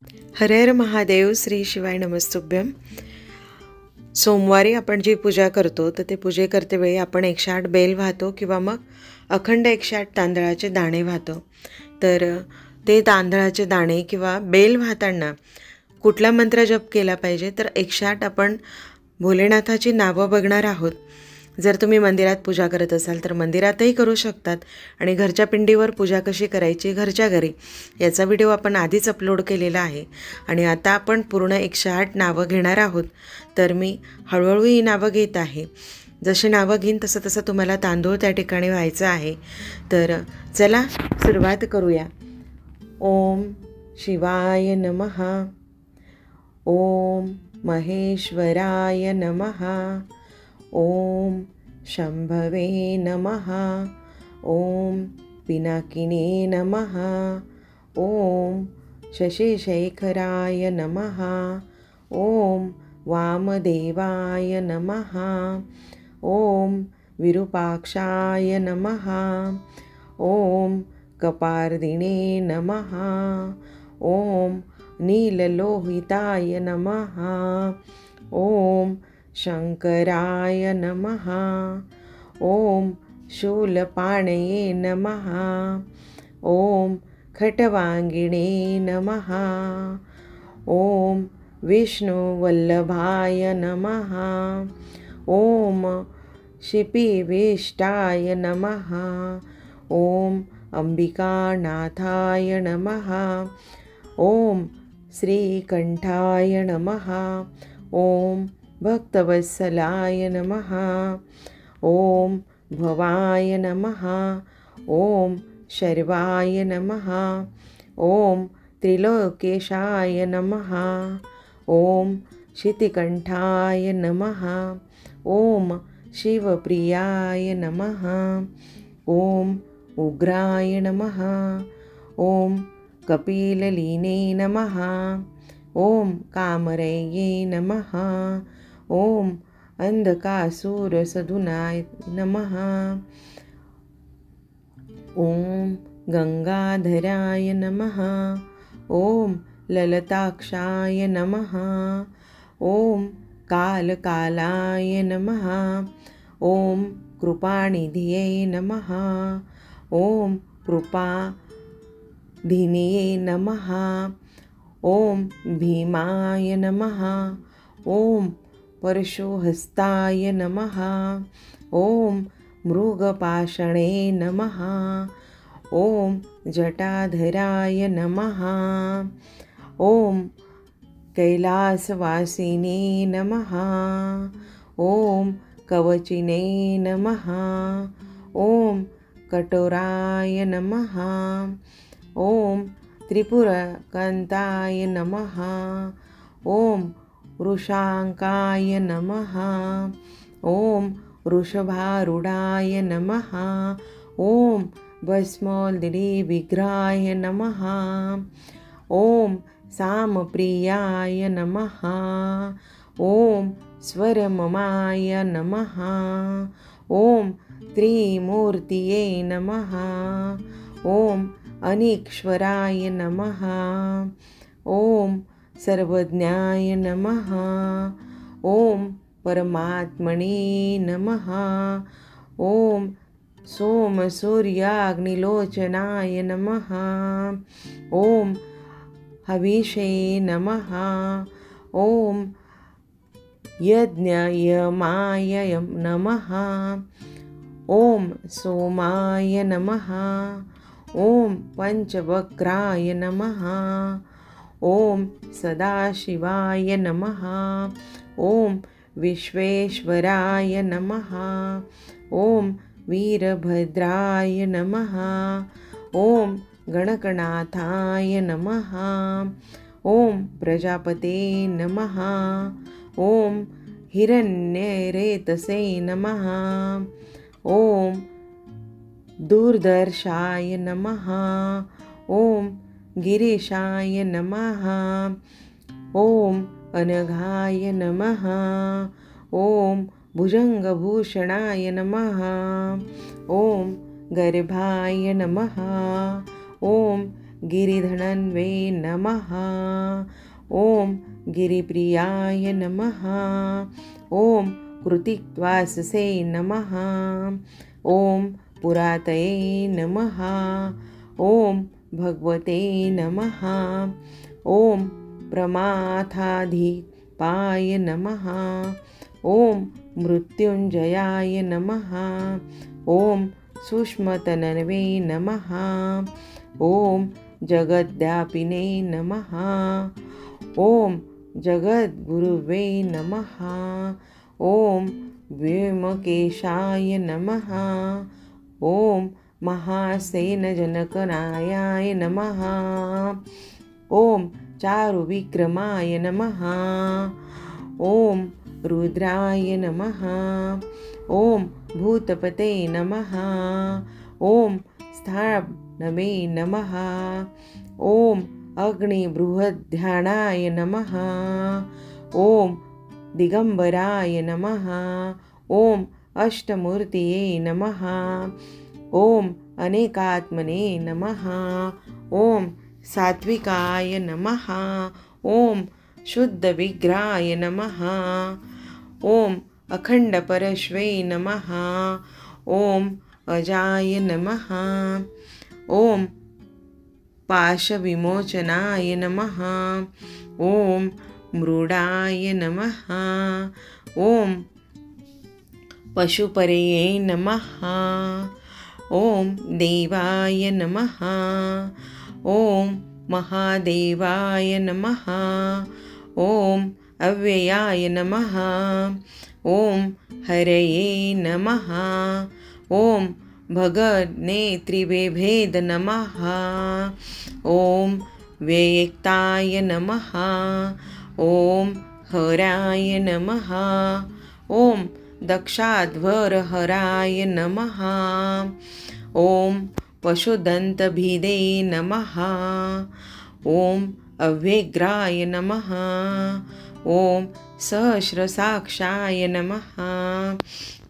हर हर महादेव. श्री शिवाय नमस्तुभ्यम. सोमवारी आपण जी पूजा करतो तर ते पूजेकरते वेळी आपण 108 बेल वाहतो किंवा मग अखंड 108 तांदळाचे दाणे वाहतो. तर ते तांदळाचे दाणे किंवा बेल वाहताना कुठला मंत्र जप केला पाहिजे, तर 108 आपण भोलेनाथाची नावं बघणार आहोत. जर तुम्ही मंदिरात पूजा करत असाल तर मंदिरातही करू शकतात, आणि घरच्या पिंडीवर पूजा कशी करायची घरच्या घरी याचा व्हिडिओ आपण आधीच अपलोड केलेला आहे. आणि आता आपण पूर्ण 108 नावं घेणार आहोत. तर मी हळूहळू ही नावं घेत आहे. जशी नावं घेईन तसं तसं तुम्हाला तांदूळ त्या ठिकाणी व्हायचं आहे. तर चला सुरुवात करूया. ओम शिवाय नमः. ओम महेश्वराय नमः. ओम शंभवे नमः. ओम पिनाकिने नमः. ओम शशिशेखराय नमः. ओम वामदेवाय नमः. ओम विरूपाक्षाय नमः. ओम कपार्दिने नमः. ओम नीललोहिताय नमः. ओम शंकराय नमः. ओम शूलपाणये नमः. ओम खटवांगिणे नमः. ओम विष्णुवल्लभाय नमः. ओम शिपिविष्टाय नमः. ओम अंबिकानाथाय नमः. ओम श्रीकंठाय नमः. ओम भक्तवत्सलाय नमः. ओम भवाय नमः. ओम शर्वाय नमः. ओम त्रिलोकेशाय नमः. ओम शितिकंठाय नमः. ओम शिवप्रियाय नमः. ओम उग्राय नमः. ओम कपिललीने नमः. ओम कामरये नमः. ओम अंधकासुरसधुनाय नमः. ओम गंगाधराय नमः. ओम ललताक्षाय नमः. ओम कालकालाय नमः. ओम कृपानिधिये नमः. ओम कृपाधिनिये नमः. ओम भीमाय नमः. ओम परशुहस्ताय नमः. ओम मृगपाषणे नमः. ओम जटाधराय नमः. ओम कैलासवासिने नमः. ओम कवचिने नमः. ओम कटोराय नमः. ओम त्रिपुरकांताय नमः. ओम वृषांकाय नमः. ओम वृषभारूढाय नमः. ओम भस्मोदधिविग्रहाय नमः. ओम सामप्रियाय नमः. ओम स्वरममाय नमः. ओम त्रिमूर्तिये नमः. ओम अनीश्वराय नमः. ओम सर्वज्ञाय नमः. ओम परमात्मने नमः. ओम सोमसूर्याग्निलोचनाय नमः. ओम हविषे नमः. ओम यज्ञयमाय नमः. ओम सोमाय नमः. ओम पंचवक्राय नमः. ओम सदाशिवाय नमः. ओम विश्वेश्वराय नमः. ओम वीरभद्राय नमः. ओम गणकनाथाय नमः. ओम प्रजापते नमः. ओम हिरण्यरेतसे नमः. ओम दूरदर्शाय नमः. ओम गिरीशाय नमः. ओम अनघाय नमः. ओम भुजंगभूषणाय नमः. ओम गर्भाय नमः. ओम गिरिधनन्वे नमः। ॐ गिरिप्रियाय नमः। ॐ कृतिक्वाससे नमः। ॐ पुरातये नमः। ॐ भगवते नमः। ॐ प्रमाथाधिपाय नमः। ॐ मृत्युंजयाय नमः। ॐ सूक्ष्मतनवे नमः। ॐ जगद्व्यापिने नमः। ॐ जगद्गुरुवे नमः। ॐ व्योमकेशाय नमः। ॐ महासेनजनकनायाय नमः। ॐ चारुविक्रमाय नमः। ॐ रुद्राय नमः। ॐ भूतपते नमः। ॐ स्थानवे नमः। ॐ अग्निबृहद्ध्यानाय नमः। ॐ दिगंबराय नमः। ॐ अष्टमूर्तये नमः। ॐ अनेकात्मने नमः। ॐ सात्विकाय नमः। ॐ शुद्धविग्रहाय नमः। ॐ अखंडपरश्वे नमः। ॐ अजाय नमः। ॐ पाशविमोचनाय नमः। ॐ मृडाय नमः। ॐ पशुपरये नमः। ॐ देवाय नमः। ॐ महादेवाय नमः। ॐ अव्ययाय नमः। ॐ हरये नमः। ॐ भगनेत्रिभेद नमः। ॐ व्यक्ताय नमः। ॐ हराय नमः। ॐ दक्षाध्वरहराय नमः। ॐ पशुदन्तभिदे नमः। ॐ अव्यग्राय नमः। ॐ सहस्रसाक्षाय नमः।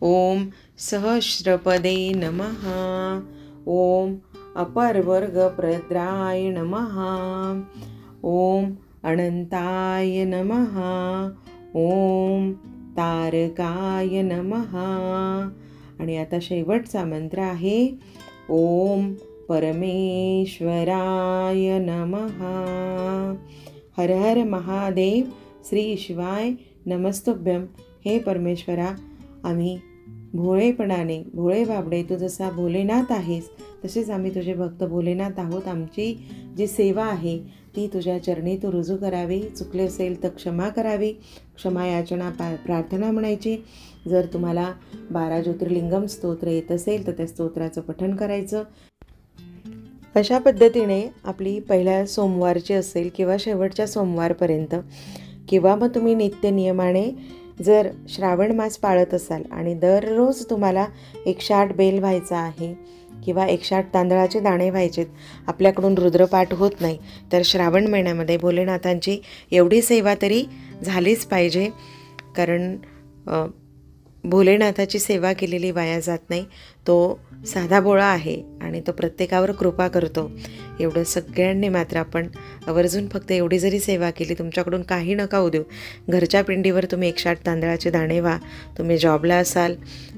ॐ सहस्रपदे नमः। ॐ अपर्वर्गप्रद्राय नमः। ॐ अनंताय नमः। ॐ तारकाय नमः। आणि आता शेवटचा मंत्र आहे ओम परमेश्वराय नमः। हर हर महादेव। श्री शिवाय नमस्तुभ्यं। हे परमेश्वरा, आम्ही भोळेपणाने, भोळे बाबडे, तू जसा भोलेनाथ आहेस तसेच आम्ही तुझे भक्त भोलेनाथ आहोत. आमची जी सेवा आहे ती तुझ्या चरणी तू रुजू करावी. चुकले असेल तर क्षमा करावी. क्षमा याचना प्रार्थना म्हणायची. जर तुम्हाला 12 ज्योतिर्लिंगम स्तोत्र येत असेल तर त्या स्तोत्राचं पठण करायचं. अशा पद्धतीने आपली पहिल्या सोमवारची असेल किंवा शेवटच्या सोमवारपर्यंत, किंवा मग तुम्ही नित्यनियमाने जर श्रावण मास पाळत असाल आणि दररोज तुम्हाला 108 बेल व्हायचा आहे किंवा 108 तांदळाचे दाणे व्हायचेत, आपल्याकडून रुद्रपाठ होत नाही, तर श्रावण महिन्यामध्ये भोलेनाथांची एवढी सेवा तरी झालीच पाहिजे. कारण भोलेनाथाची सेवा केलेली वाया जात नाही. तो साधा भोळा आहे आणि तो प्रत्येकावर कृपा करतो. एवढं सगळ्यांनी मात्र आपण आवर्जून फक्त एवढी जरी सेवा केली, तुमच्याकडून काही नका होऊ देऊ. घरच्या पिंडीवर तुम्ही 108 तांदळाचे दाणे व्हा. तुम्ही जॉबला असाल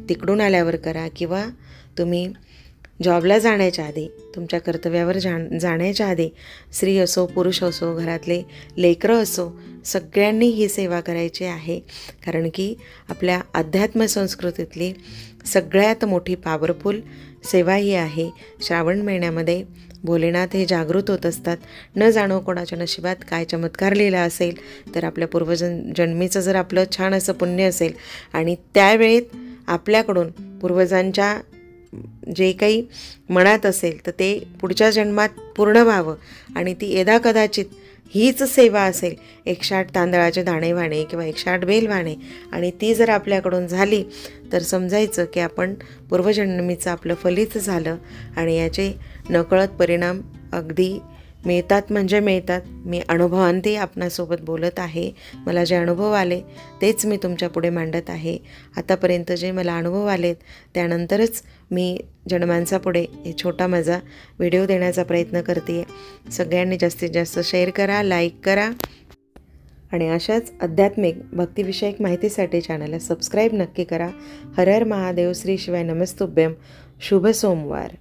तिकडून आल्यावर करा, किंवा तुम्ही जॉबला जाण्याच्या आधी, तुमच्या कर्तव्यावर जाण्याच्या आधी, स्त्री असो पुरुष असो, घरातले लेकरं असो, सगळ्यांनी ही सेवा करायची आहे. कारण की आपल्या अध्यात्म संस्कृतीतली सगळ्यात मोठी पॉवरफुल सेवा ही आहे. श्रावण महिन्यामध्ये भोलेनाथ हे जागृत होत असतात. न जाणो कोणाच्या नशिबात काय चमत्कार लिहिला असेल, तर आपल्या पूर्वजन्मीचं जर आपलं छान असं पुण्य असेल आणि त्यावेळेत आपल्याकडून पूर्वजांच्या जे काही मनात असेल तर ते पुढच्या जन्मात पूर्ण व्हावं, आणि ती यदाकदाचित हीच सेवा असेल 108 तांदळाचे दाणे वाणे किंवा 108 बेल वाणे, आणि ती जर आपल्याकडून झाली तर समजायचं की आपण पूर्वजन्मीचं आपलं फलित झालं. आणि याचे नकळत परिणाम अगदी मिळतात म्हणजे मिळतात. मी अनुभवांती आपणासोबत बोलत आहे. मला जे अनुभव आले तेच मी तुमच्या पुढे मांडत आहे. आतापर्यंत जे मला अनुभव आलेत त्यानंतरच मी जनमानसापुढे हे छोटा माझा व्हिडिओ देण्याचा प्रयत्न करते आहे. सगळ्यांनी जास्तीत जास्त शेअर करा, लाईक करा आणि अशाच आध्यात्मिक भक्तिविषयक माहितीसाठी चॅनलला सबस्क्राईब नक्की करा. हर हर महादेव. श्री शिवाय नमस्तुभ्यम. शुभ सोमवार.